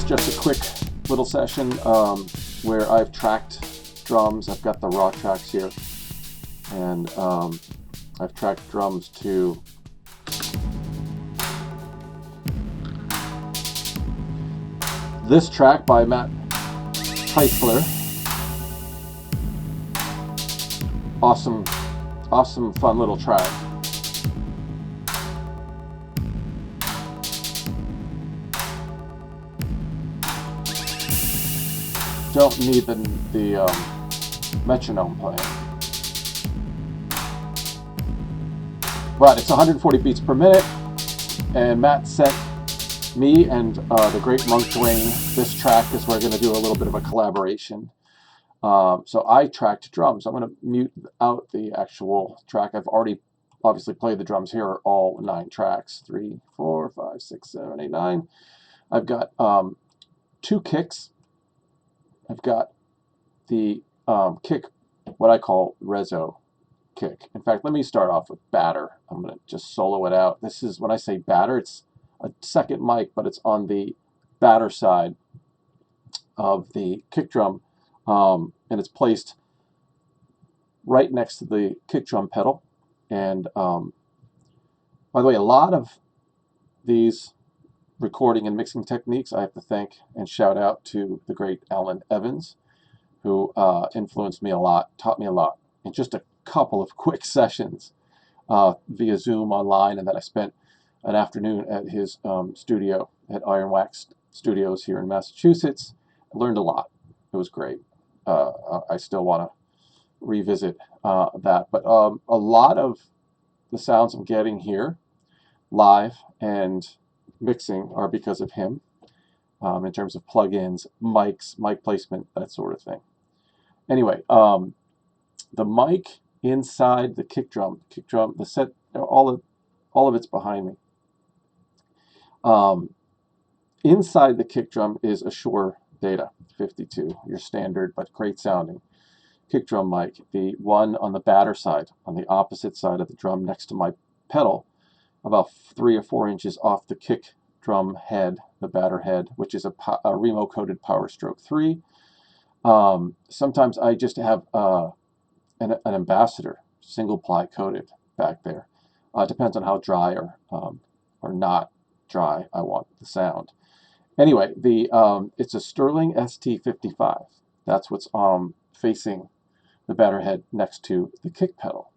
just a quick little session where I've tracked drums. I've got the raw tracks here, and I've tracked drums to this track by Matt Heisler. Awesome, fun little track. Don't need the metronome playing, but it's 140 beats per minute. And Matt sent me and the great Monk Dwayne this track because we're going to do a little bit of a collaboration. So I tracked drums. I'm going to mute out the actual track. I've already obviously played the drums. Here are all 9 tracks: 3, 4, 5, 6, 7, 8, 9. I've got 2 kicks. I've got the kick, what I call reso kick. In fact, let me start off with batter. I'm going to just solo it out. This is, when I say batter, it's a second mic, but it's on the batter side of the kick drum, and it's placed right next to the kick drum pedal. And by the way, a lot of these recording and mixing techniques I have to thank and shout out to the great Alan Evans, who influenced me a lot, taught me a lot in just a couple of quick sessions via Zoom online. And then I spent an afternoon at his studio at Iron Wax Studios here in Massachusetts. I learned a lot. It was great. I still want to revisit that. But a lot of the sounds I'm getting here live and mixing are because of him, in terms of plugins, mics, mic placement, that sort of thing. Anyway, the mic inside the kick drum, the set, all of it's behind me. Inside the kick drum is a Shure Beta 52, your standard but great sounding kick drum mic. The one on the batter side, on the opposite side of the drum next to my pedal, about 3 or 4 inches off the kick drum head, the batter head, which is a Remo coated Power Stroke 3. Sometimes I just have an Ambassador single ply coated back there. Depends on how dry or not dry I want the sound. Anyway, it's a Sterling ST55. That's what's facing the batter head next to the kick pedal,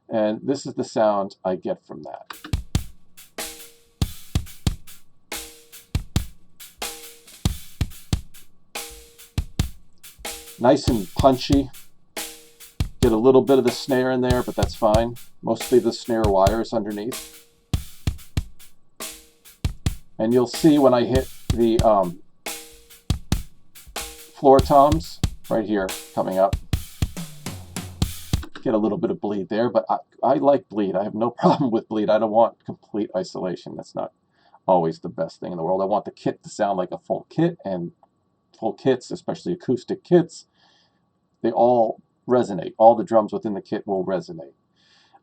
and this is the sound I get from that. Nice and punchy. Get a little bit of the snare in there, but that's fine. Mostly the snare wires underneath. And you'll see when I hit the floor toms right here coming up, get a little bit of bleed there, but I like bleed. I have no problem with bleed. I don't want complete isolation. That's not always the best thing in the world. I want the kit to sound like a full kit, and full kits, especially acoustic kits, they all resonate. All the drums within the kit will resonate.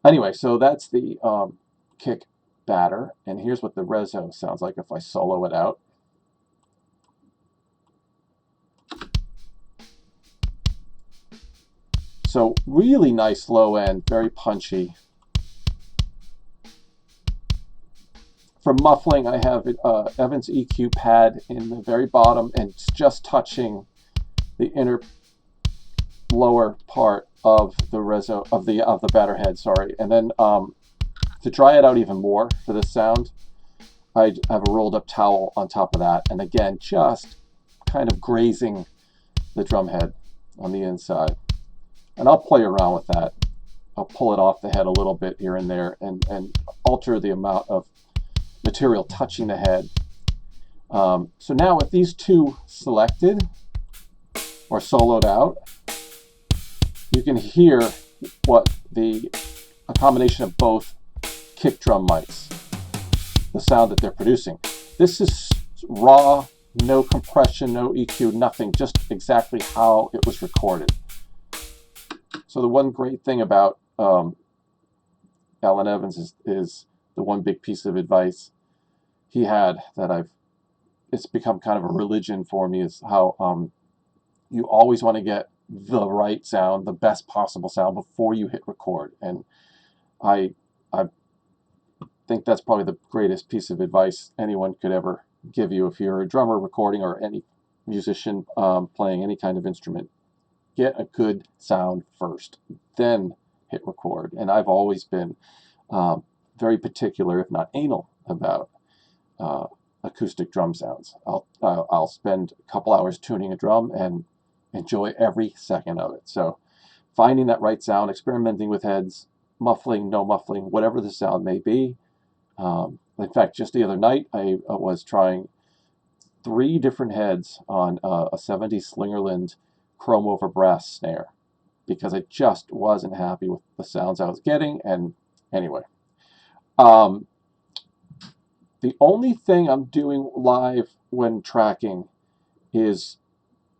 Anyway, so that's the kick batter, and here's what the reso sounds like if I solo it out. So really nice low end, very punchy. For muffling, I have Evans EQ pad in the very bottom, and it's just touching the inner lower part of the reso of the batter head. Sorry, and then to dry it out even more for this sound, I have a rolled up towel on top of that, and again, just kind of grazing the drum head on the inside. And I'll play around with that. I'll pull it off the head a little bit here and there, and alter the amount of material touching the head. So now with these two selected or soloed out, you can hear what a combination of both kick drum mics, the sound that they're producing. This is raw, no compression, no EQ, nothing, just exactly how it was recorded. So the one great thing about Alan Evans is the one big piece of advice he had that I've it's become kind of a religion for me, is how you always want to get the right sound, the best possible sound before you hit record. And I think that's probably the greatest piece of advice anyone could ever give you if you're a drummer recording or any musician playing any kind of instrument. Get a good sound first, then hit record. And I've always been very particular, if not anal, about acoustic drum sounds. I'll spend a couple hours tuning a drum and enjoy every second of it. So finding that right sound, experimenting with heads, muffling, no muffling, whatever the sound may be. In fact, just the other night, I was trying 3 different heads on a 70s Slingerland chrome over brass snare because I just wasn't happy with the sounds I was getting. And anyway, the only thing I'm doing live when tracking is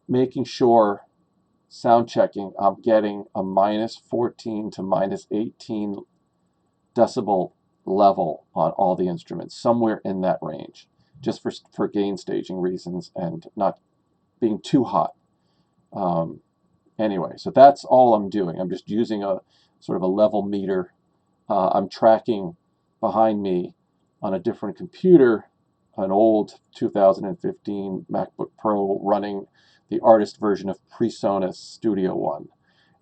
making sure, sound checking, I'm getting a -14 to -18 decibel level on all the instruments, somewhere in that range, just for gain staging reasons and not being too hot. Anyway, so that's all I'm doing. I'm just using a sort of a level meter. I'm tracking behind me on a different computer, an old 2015 MacBook Pro running the artist version of Presonus Studio One.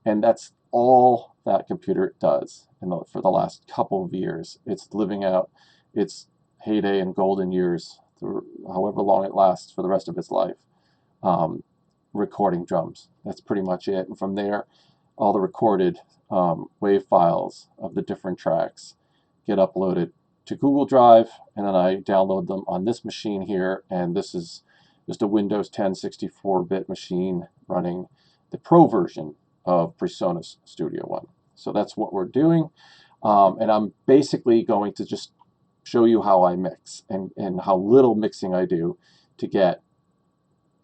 And that's all that computer does for the last couple of years. It's living out its heyday and golden years, however long it lasts for the rest of its life, recording drums. That's pretty much it. And from there, all the recorded WAV files of the different tracks get uploaded to Google Drive, and then I download them on this machine here. And this is just a Windows 10 64-bit machine running the Pro version of Presonus Studio One. So that's what we're doing. And I'm basically going to just show you how I mix and how little mixing I do to get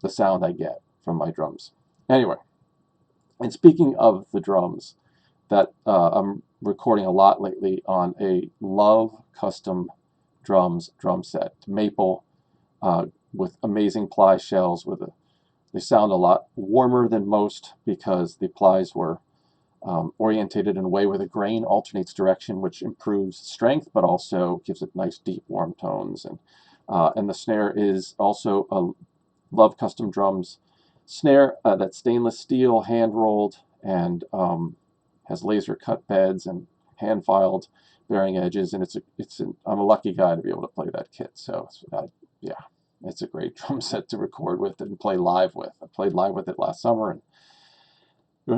the sound I get from my drums. Anyway, and speaking of the drums, that I'm recording a lot lately on a Love Custom Drums drum set, maple, with amazing ply shells. They sound a lot warmer than most because the plies were orientated in a way where the grain alternates direction, which improves strength, but also gives it nice, deep, warm tones. And the snare is also a Love Custom Drums snare that's stainless steel, hand rolled, and has laser cut beds and hand filed bearing edges. And I'm a lucky guy to be able to play that kit. So yeah, it's a great drum set to record with and play live with. I played live with it last summer, and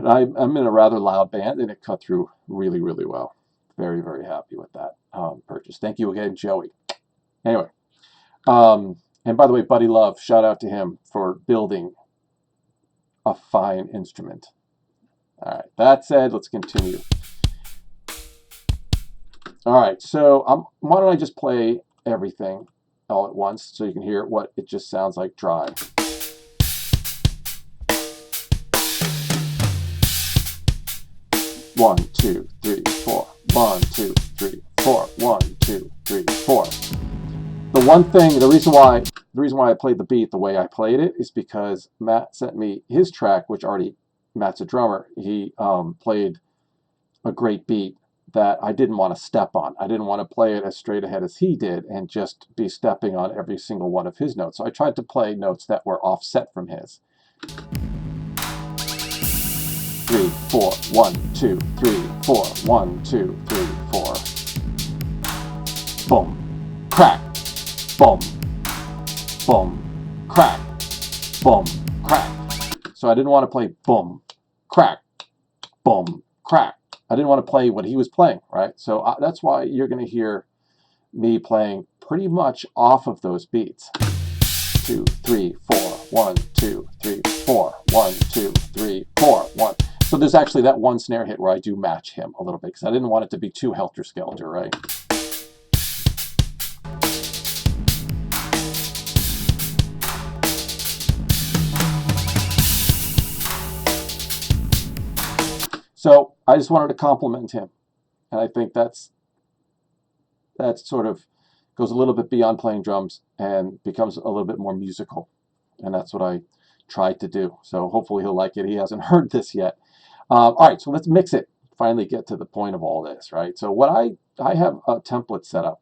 I'm in a rather loud band, and it cut through really, really well. Very, very happy with that purchase. Thank you again, Joey. Anyway, and by the way, Buddy Love, shout out to him for building a fine instrument. All right, that said, let's continue. All right, so why don't I just play everything all at once so you can hear what it just sounds like dry. One, two, three, four. 1, 2, 3, 4. 1, 2, 3, 4. The reason why I played the beat the way I played it is because Matt sent me his track, which Matt's a drummer. He played a great beat that I didn't want to step on. I didn't want to play it as straight ahead as he did and just be stepping on every single one of his notes. So I tried to play notes that were offset from his. 3, 4, 1, 2, 3, 4, 1, 2, 3, 4. Boom, crack, boom, boom, crack, boom, crack. So I didn't want to play boom, crack, boom, crack. I didn't want to play what he was playing, right? So that's why you're going to hear me playing pretty much off of those beats. 2, 3, 4, 1, 2, 3, 4, 1, 2, 3, 4, 1. So there's actually that one snare hit where I do match him a little bit because I didn't want it to be too helter-skelter, right? So I just wanted to compliment him, and I think that's sort of goes a little bit beyond playing drums and becomes a little bit more musical. And that's what I tried to do. So hopefully he'll like it. He hasn't heard this yet. All right, so let's mix it. Finally get to the point of all this, right? So what I have a template set up.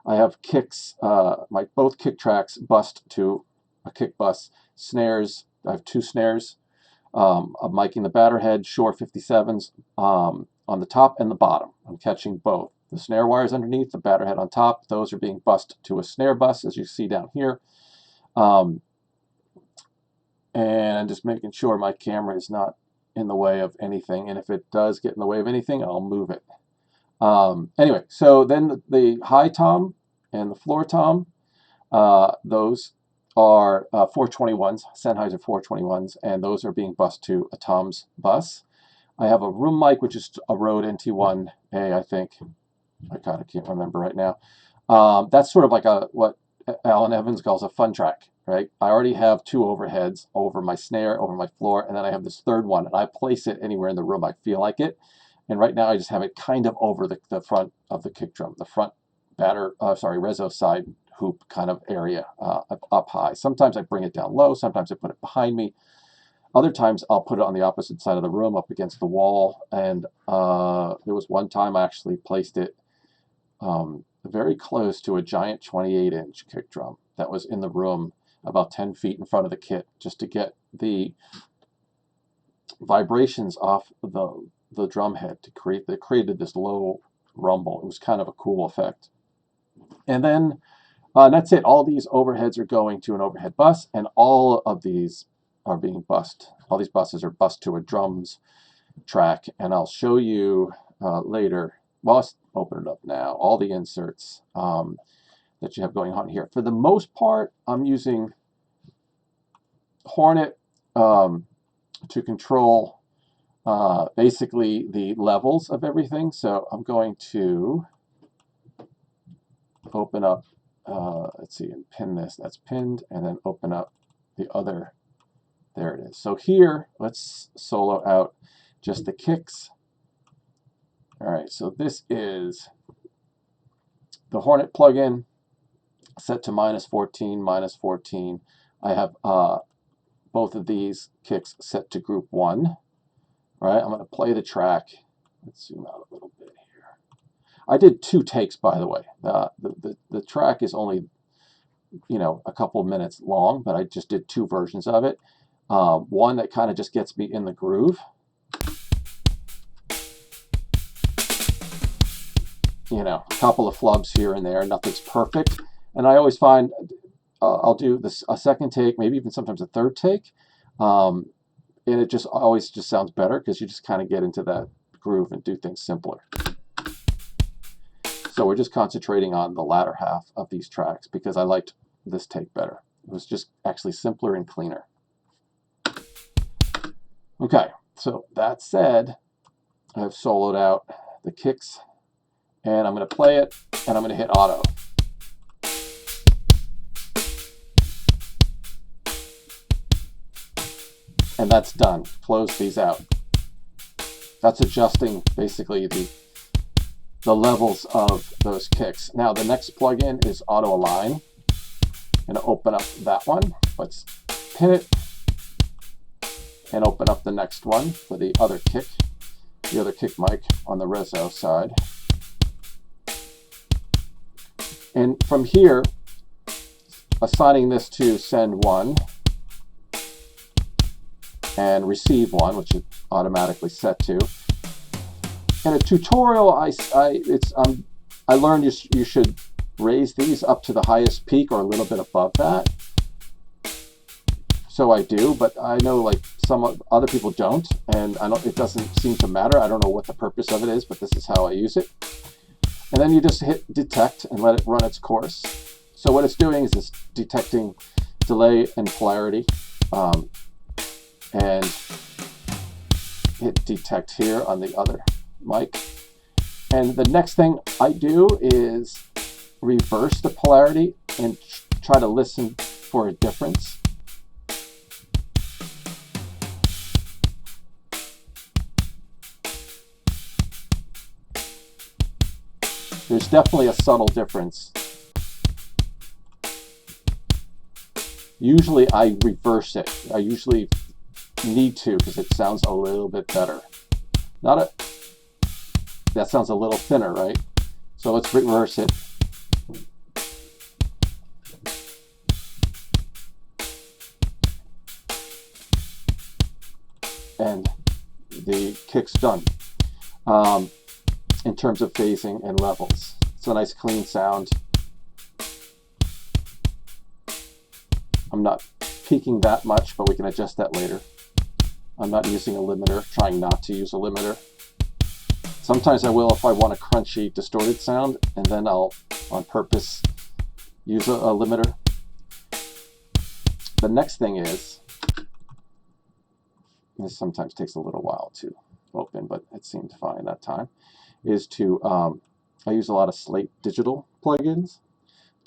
I have kicks, my both kick tracks bust to a kick bus, snares. I have 2 snares. I'm miking the batter head, Shure 57s on the top and the bottom. I'm catching both. The snare wires underneath, the batter head on top, those are being bussed to a snare bus, as you see down here. And just making sure my camera is not in the way of anything. And if it does get in the way of anything, I'll move it. Anyway, so then the high tom and the floor tom, those are 421s, Sennheiser 421s, and those are being bussed to a tom's bus. I have a room mic, which is a Rode NT1A, I think. I kind of can't remember right now. That's sort of like what Alan Evans calls a fun track, right? I already have 2 overheads over my snare, over my floor, and then I have this third one, and I place it anywhere in the room I feel like it. And right now I just have it kind of over the front of the kick drum, the front reso side hoop kind of area up high. Sometimes I bring it down low, sometimes I put it behind me. Other times I'll put it on the opposite side of the room up against the wall. And there was one time I actually placed it very close to a giant 28-inch kick drum that was in the room about 10 feet in front of the kit, just to get the vibrations off the drum head to created this low rumble. It was kind of a cool effect. And then that's it. All these overheads are going to an overhead bus, and all of these are being bussed. All these buses are bussed to a drums track, and I'll show you later. Well, let's open it up now. All the inserts that you have going on here. For the most part, I'm using Hornet to control basically the levels of everything. So I'm going to open up, let's see, and pin this. That's pinned, and then open up the other. There it is. So here, let's solo out just the kicks. All right, so this is the Hornet plugin set to -14, -14. I have both of these kicks set to group 1. All right, I'm going to play the track. Let's zoom out a little bit here. I did 2 takes, by the way. The track is only, a couple minutes long, but I just did 2 versions of it. One that kind of just gets me in the groove. A couple of flubs here and there, nothing's perfect. And I always find I'll do a second take, maybe even sometimes a third take. And it always sounds better because you just kind of get into that groove and do things simpler. So we're just concentrating on the latter half of these tracks because I liked this take better. It was just actually simpler and cleaner. Okay, so that said, I've soloed out the kicks, and I'm going to play it, and I'm going to hit auto. And that's done. Close these out. That's adjusting basically the levels of those kicks. Now the next plugin is Auto Align. I'm going to open up that one. Let's pin it and open up the next one for the other kick mic on the reso side. And from here, assigning this to send 1 and receive 1, which is automatically set to. In a tutorial, I learned you should raise these up to the highest peak or a little bit above that. So I do, but I know like some other people don't, and it doesn't seem to matter. I don't know what the purpose of it is, but this is how I use it. And then you just hit detect and let it run its course. So what it's doing is it's detecting delay and polarity, and hit detect here on the other mic. And the next thing I do is reverse the polarity and try to listen for a difference. There's definitely a subtle difference Usually I reverse it. I usually need to because it sounds a little bit better. That sounds a little thinner, right? So let's reverse it. And the kick's done. In terms of phasing and levels, it's a nice clean sound. I'm not peaking that much, but we can adjust that later. I'm not using a limiter, trying not to use a limiter. Sometimes I will if I want a crunchy, distorted sound, and then I'll, on purpose, use a limiter. The next thing is, this sometimes takes a little while to open, but it seemed fine that time, is to, I use a lot of Slate Digital plugins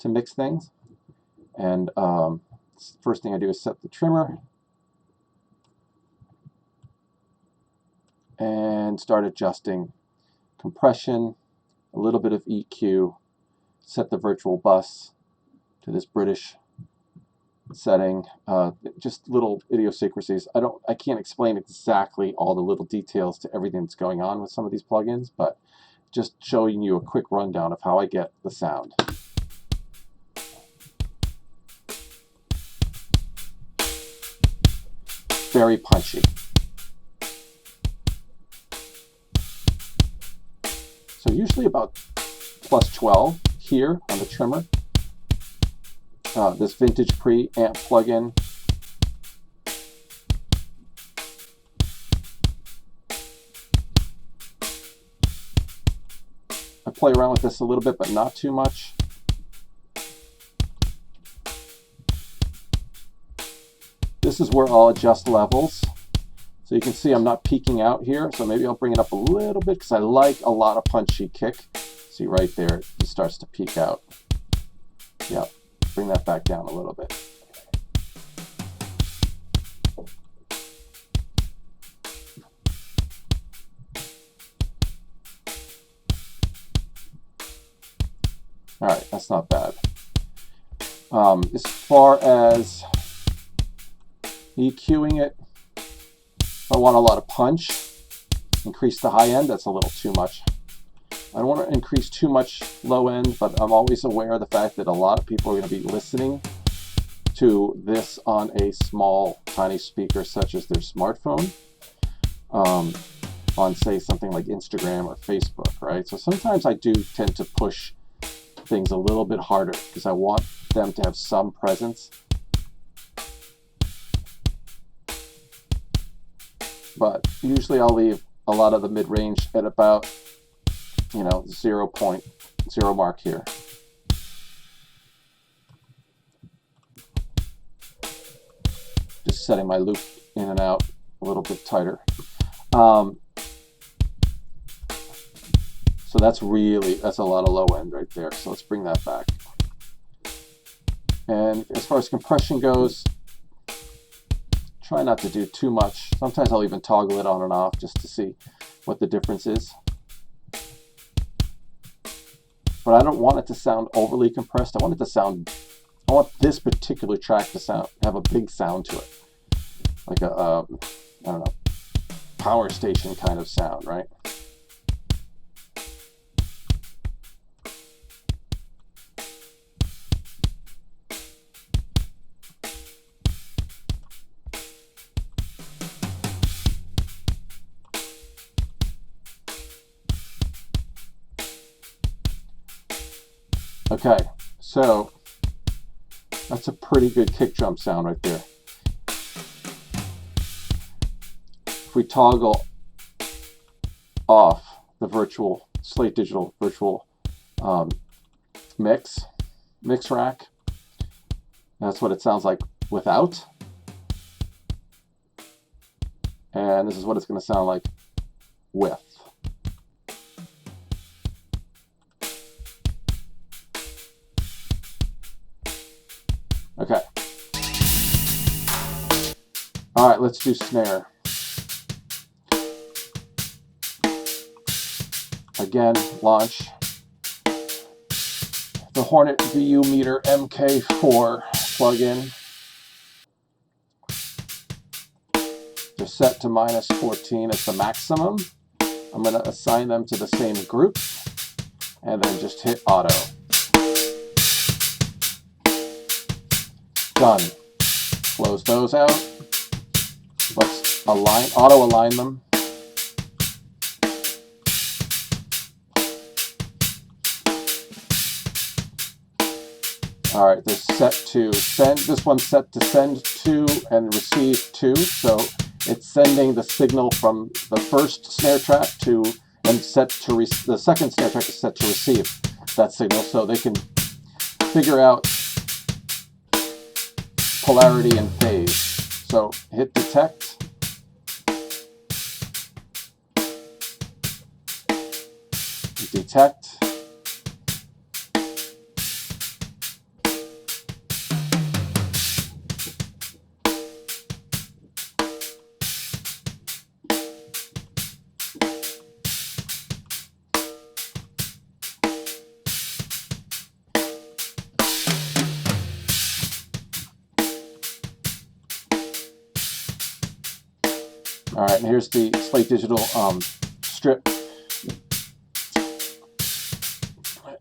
to mix things. And first thing I do is set the trimmer and start adjusting compression, a little bit of EQ, set the virtual bus to this British setting, just little idiosyncrasies. I can't explain exactly all the little details to everything that's going on with some of these plugins, but just showing you a quick rundown of how I get the sound. Very punchy. So usually about plus 12 here on the trimmer. This vintage preamp plugin. I play around with this a little bit, but not too much. This is where I'll adjust levels. So you can see I'm not peaking out here, so maybe I'll bring it up a little bit because I like a lot of punchy kick. See right there, it starts to peak out. Yep, bring that back down a little bit. All right, that's not bad. As far as EQing it, if I want a lot of punch, increase the high end. That's a little too much. I don't want to increase too much low end, but I'm always aware of the fact that a lot of people are going to be listening to this on a small, tiny speaker such as their smartphone, on say something like Instagram or Facebook, right? So sometimes I do tend to push things a little bit harder because I want them to have some presence. But usually I'll leave a lot of the mid-range at about, 0.0 mark here. Just setting my loop in and out a little bit tighter. So that's a lot of low end right there. So let's bring that back. And as far as compression goes, try not to do too much. Sometimes I'll even toggle it on and off just to see what the difference is. But I don't want it to sound overly compressed. I want this particular track to have a big sound to it. Like a, I don't know, power station kind of sound, right? Okay, so that's a pretty good kick drum sound right there. If we toggle off the Slate Digital virtual mix rack, that's what it sounds like without. And this is what it's going to sound like with. Okay. All right, let's do snare. Again, launch the Hornet VU Meter MK4 plugin. They're set to -14 as the maximum. I'm going to assign them to the same group and then just hit auto. Done. Close those out. Let's auto align them. All right, this set to send. This one's set to send to and receive to. So it's sending the signal from the first snare track to and set to the second snare track is set to receive that signal, so they can figure out polarity and phase. So hit detect. Detect. All right, and here's the Slate Digital strip.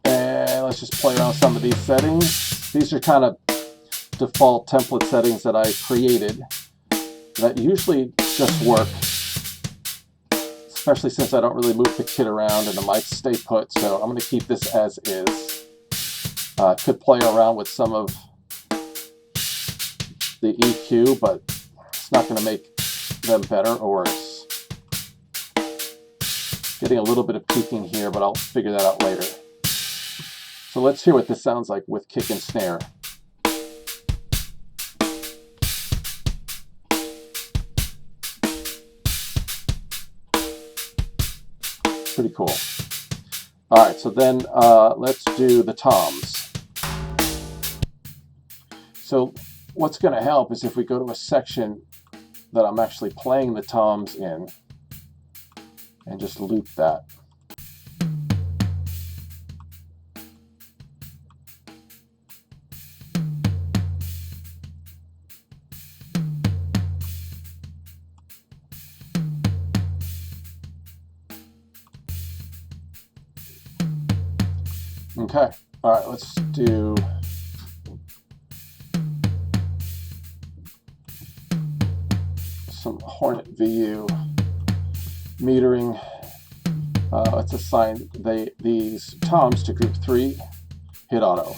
And let's just play around with some of these settings. These are kind of default template settings that I created that usually just work, especially since I don't really move the kit around and the mics stay put. So I'm going to keep this as is. Could play around with some of the EQ, but it's not going to make them better or worse. Getting a little bit of peaking here, but I'll figure that out later. So let's hear what this sounds like with kick and snare. Pretty cool. All right, so then let's do the toms. So what's going to help is if we go to a section that I'm actually playing the toms in and just loop that. Okay, all right, let's do some Hornet VU metering. Let's assign these toms to group 3, hit auto.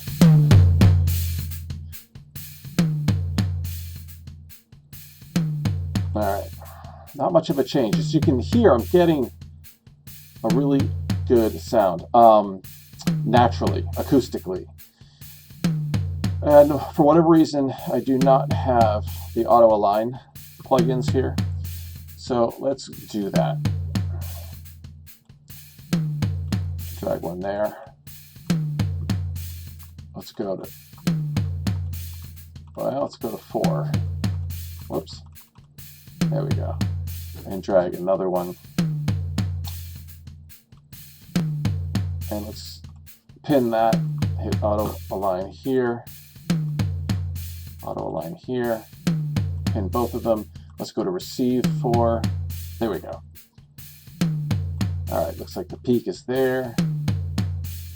All right, not much of a change. As you can hear, I'm getting a really good sound, naturally, acoustically. And for whatever reason, I do not have the auto align plugins here. So let's do that. Drag one there. Let's go to 4. Whoops. There we go. And drag another one. And let's pin that. Hit auto align here. Auto align here. Pin both of them. Let's go to receive 4. There we go. All right, looks like the peak is there.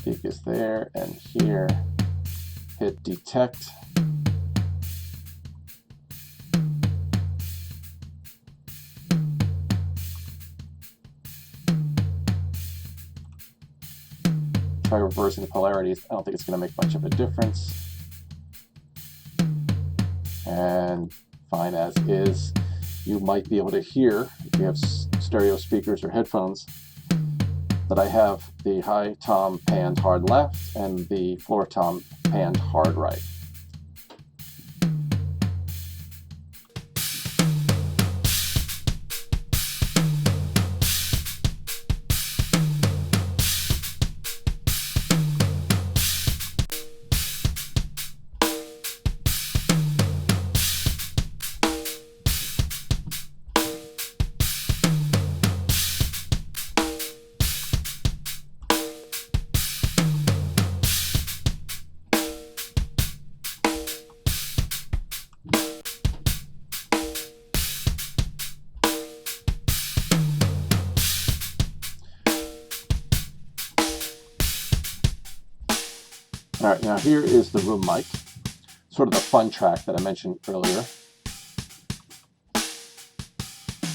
Peak is there, and here. Hit detect. Try reversing the polarities. I don't think it's going to make much of a difference. And fine as is. You might be able to hear, if you have stereo speakers or headphones, that I have the high tom panned hard left and the floor tom panned hard right. All right, now here is the room mic, sort of the fun track that I mentioned earlier.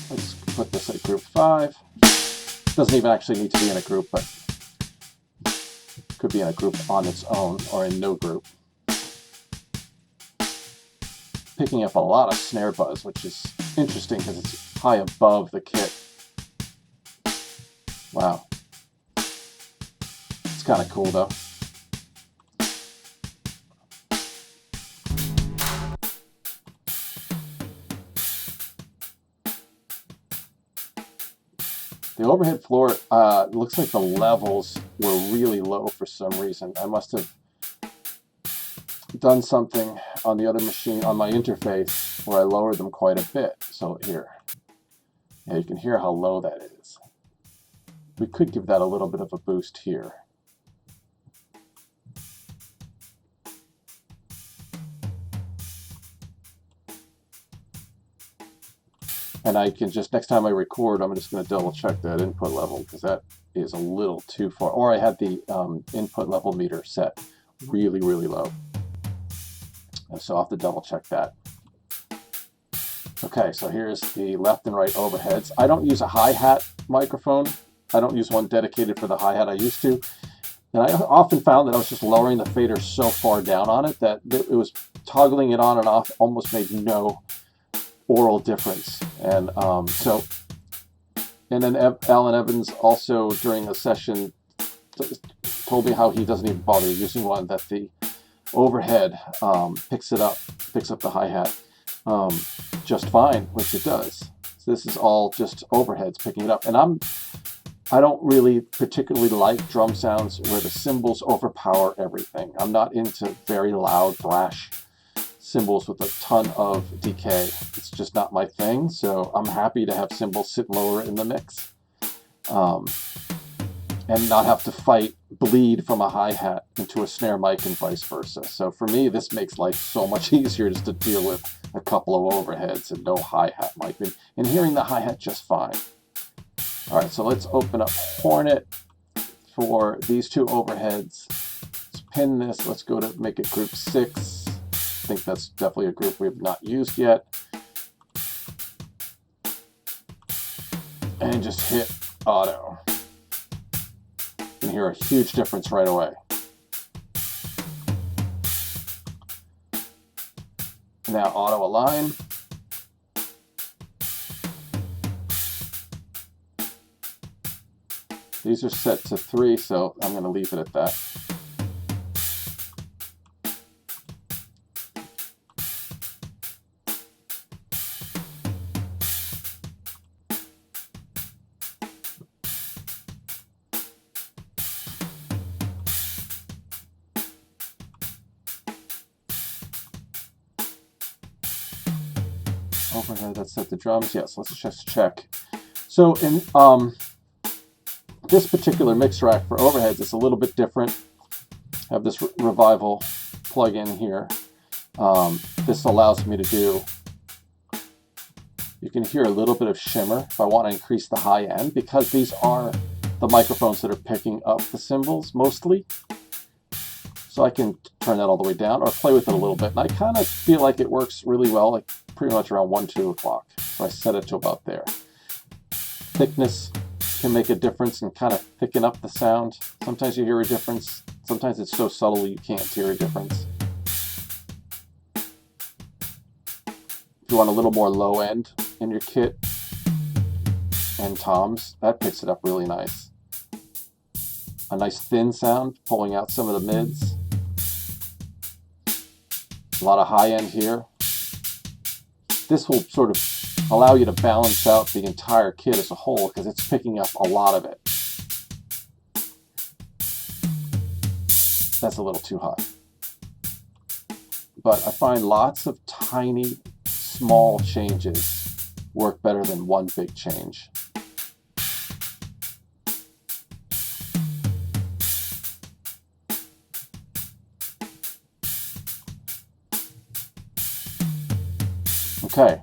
Let's put this at group 5. Doesn't even actually need to be in a group, but could be in a group on its own or in no group. Picking up a lot of snare buzz, which is interesting because it's high above the kit. Wow. It's kind of cool though. The overhead floor, looks like the levels were really low for some reason. I must have done something on the other machine, on my interface, where I lowered them quite a bit. So here, yeah, you can hear how low that is. We could give that a little bit of a boost here. And I can just, next time I record, I'm just going to double check that input level because that is a little too far. Or I had the input level meter set really, really low. So I'll have to double check that. Okay, so here's the left and right overheads. I don't use a hi-hat microphone. I don't use one dedicated for the hi-hat. I used to. And I often found that I was just lowering the fader so far down on it that it was toggling it on and off almost made no aural difference. And and then Alan Evans also during a session told me how he doesn't even bother using one, that the overhead picks up the hi-hat just fine, which it does. So this is all just overheads picking it up. And I don't really particularly like drum sounds where the cymbals overpower everything. I'm not into very loud, brash cymbals with a ton of decay. It's just not my thing. So I'm happy to have cymbals sit lower in the mix and not have to bleed from a hi-hat into a snare mic and vice versa. So for me, this makes life so much easier just to deal with a couple of overheads and no hi-hat mic and hearing the hi-hat just fine. All right, so let's open up Hornet for these two overheads. Let's pin this. Let's go to make it group 6. I think that's definitely a group we have not used yet. And just hit auto. You can hear a huge difference right away. Now auto align. These are set to 3, so I'm going to leave it at that. Overhead, that's set the drums. Yes, let's just check. So in this particular mix rack for overheads, it's a little bit different. I have this Revival plug-in here. This allows me to do, you can hear a little bit of shimmer if I want to increase the high end, because these are the microphones that are picking up the cymbals mostly. So I can turn that all the way down or play with it a little bit. And I kind of feel like it works really well, like pretty much around 1, 2 o'clock. So I set it to about there. Thickness can make a difference and kind of thicken up the sound. Sometimes you hear a difference. Sometimes it's so subtle you can't hear a difference. If you want a little more low end in your kit and toms, that picks it up really nice. A nice thin sound, pulling out some of the mids. A lot of high end here. This will sort of allow you to balance out the entire kit as a whole because it's picking up a lot of it. That's a little too high. But I find lots of tiny, small changes work better than one big change. Okay.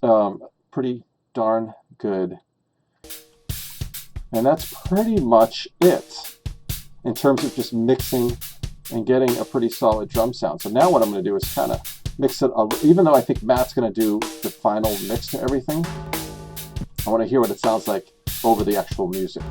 looks pretty darn good. And that's pretty much it in terms of just mixing and getting a pretty solid drum sound. So now what I'm going to do is kind of mix it, even though I think Matt's going to do the final mix to everything, I want to hear what it sounds like over the actual music.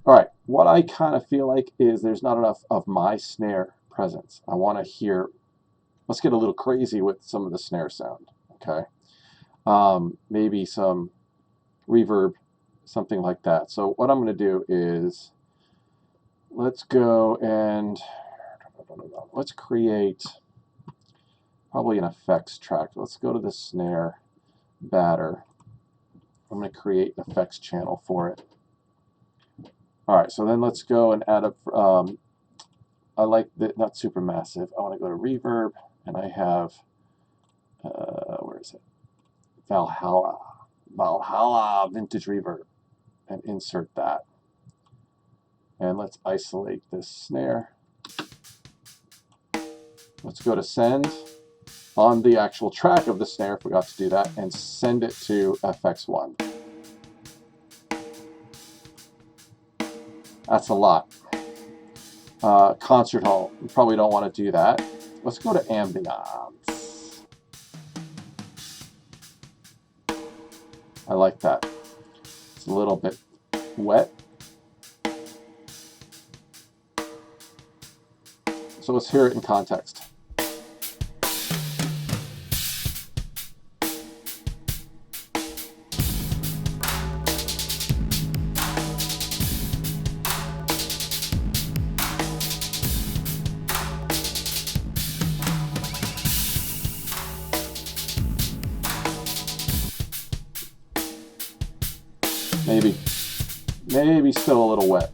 All right, what I kind of feel like is there's not enough of my snare presence. I want to hear, let's get a little crazy with some of the snare sound, okay? Maybe some reverb, something like that. So what I'm going to do is, let's go and let's create probably an effects track. Let's go to the snare batter. I'm going to create an effects channel for it. All right, so then let's go and add up, I like the, not supermassive, I want to go to reverb, and I have, where is it? Valhalla vintage reverb, and insert that. And let's isolate this snare. Let's go to send on the actual track of the snare, forgot to do that, and send it to FX1. That's a lot. Concert hall, you probably don't want to do that. Let's go to ambiance. I like that. It's a little bit wet. So let's hear it in context. Maybe still a little wet.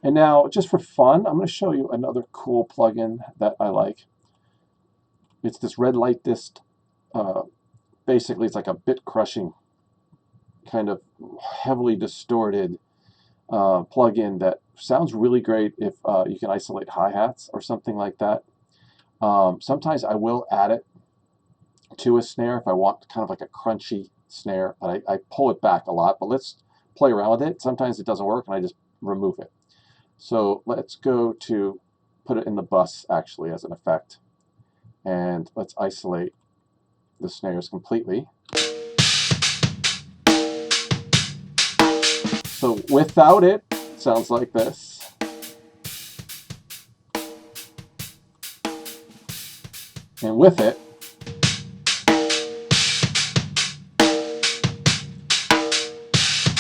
And now, just for fun, I'm going to show you another cool plugin that I like. It's this red light disc. Basically, it's like a bit crushing, kind of heavily distorted plugin that sounds really great if you can isolate hi-hats or something like that. Sometimes I will add it to a snare if I want kind of like a crunchy snare. I pull it back a lot, but let's play around with it. Sometimes it doesn't work, and I just remove it. So let's go to put it in the bus actually as an effect, and let's isolate the snares completely. So without it, it sounds like this. And with it,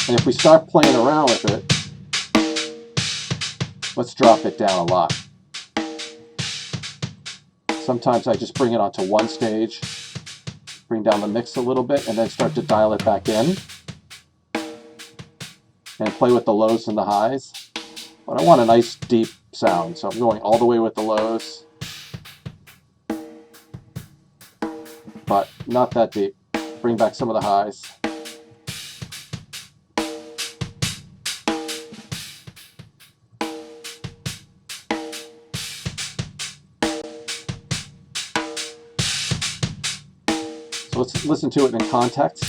and if we start playing around with it, let's drop it down a lot. Sometimes I just bring it onto one stage, bring down the mix a little bit, and then start to dial it back in and play with the lows and the highs. But I want a nice deep sound, so I'm going all the way with the lows, but not that deep. Bring back some of the highs. Let's listen to it in context.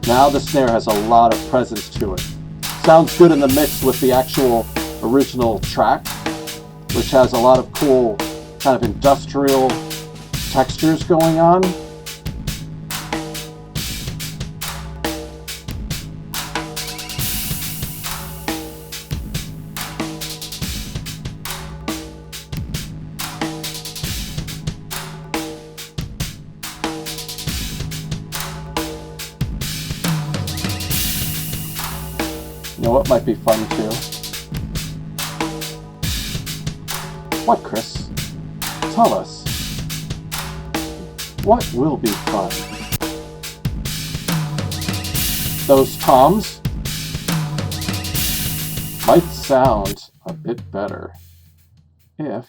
Now the snare has a lot of presence to it. Sounds good in the mix with the actual original track, which has a lot of cool kind of industrial textures going on. know what might be fun too? What, Chris? Tell us. What will be fun? Those toms might sound a bit better if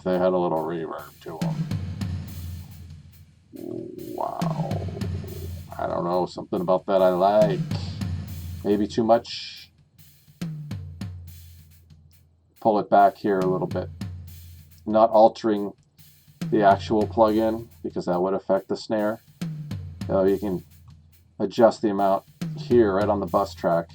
they had a little reverb to them. Wow. I don't know, something about that I like. Maybe too much. Pull it back here a little bit. Not altering the actual plugin because that would affect the snare. You can adjust the amount here right on the bus track.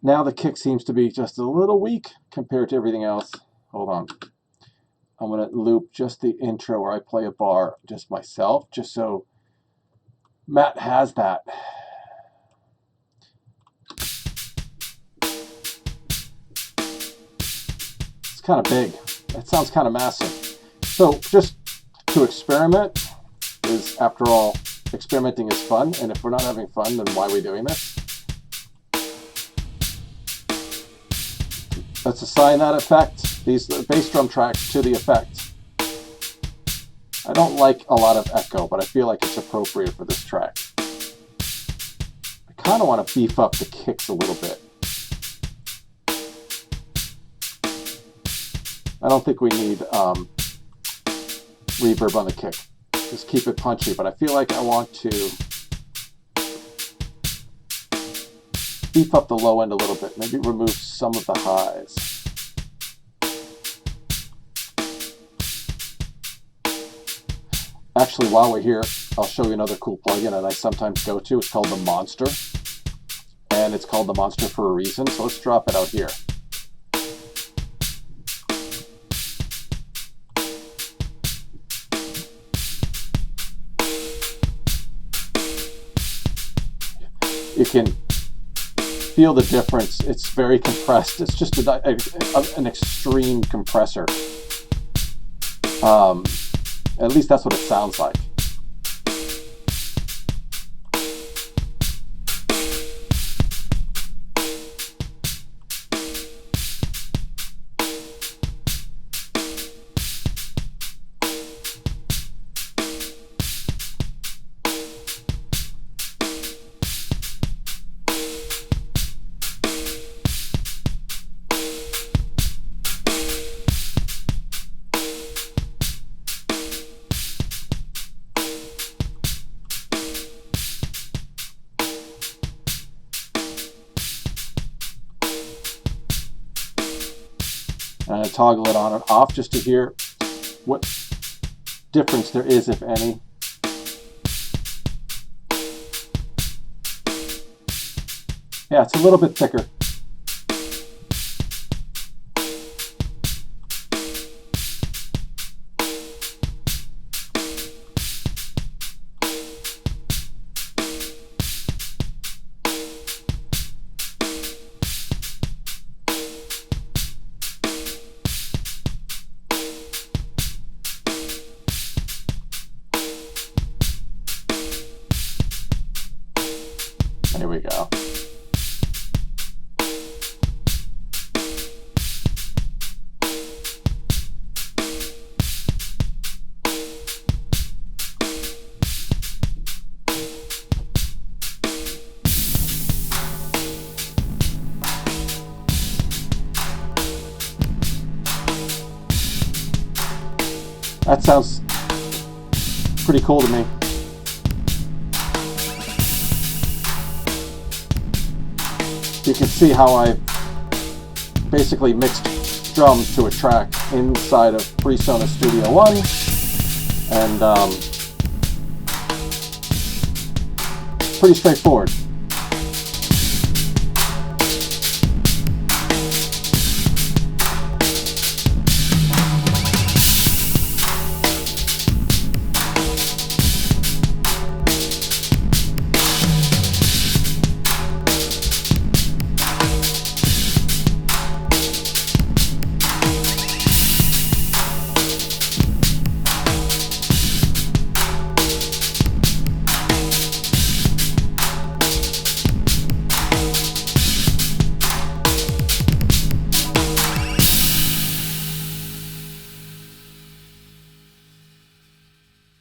Now the kick seems to be just a little weak compared to everything else. Hold on. I'm going to loop just the intro where I play a bar just myself, just so Matt has that. It's kind of big. It sounds kind of massive. So just to experiment is, after all, experimenting is fun. And if we're not having fun, then why are we doing this? Let's assign that effect, these bass drum tracks, to the effect. I don't like a lot of echo, but I feel like it's appropriate for this track. I kind of want to beef up the kicks a little bit. I don't think we need reverb on the kick. Just keep it punchy, but I feel like I want to beef up the low end a little bit, maybe remove some of the highs. Actually, while we're here, I'll show you another cool plugin that I sometimes go to. It's called the Monster, and it's called the Monster for a reason, so let's drop it out here. You can feel the difference. It's very compressed. It's just an extreme compressor. At least that's what it sounds like. And I toggle it on and off just to hear what difference there is, if any. Yeah, it's a little bit thicker. Here we go. That sounds pretty cool to me. You can see how I basically mixed drums to a track inside of Presonus Studio One, and pretty straightforward.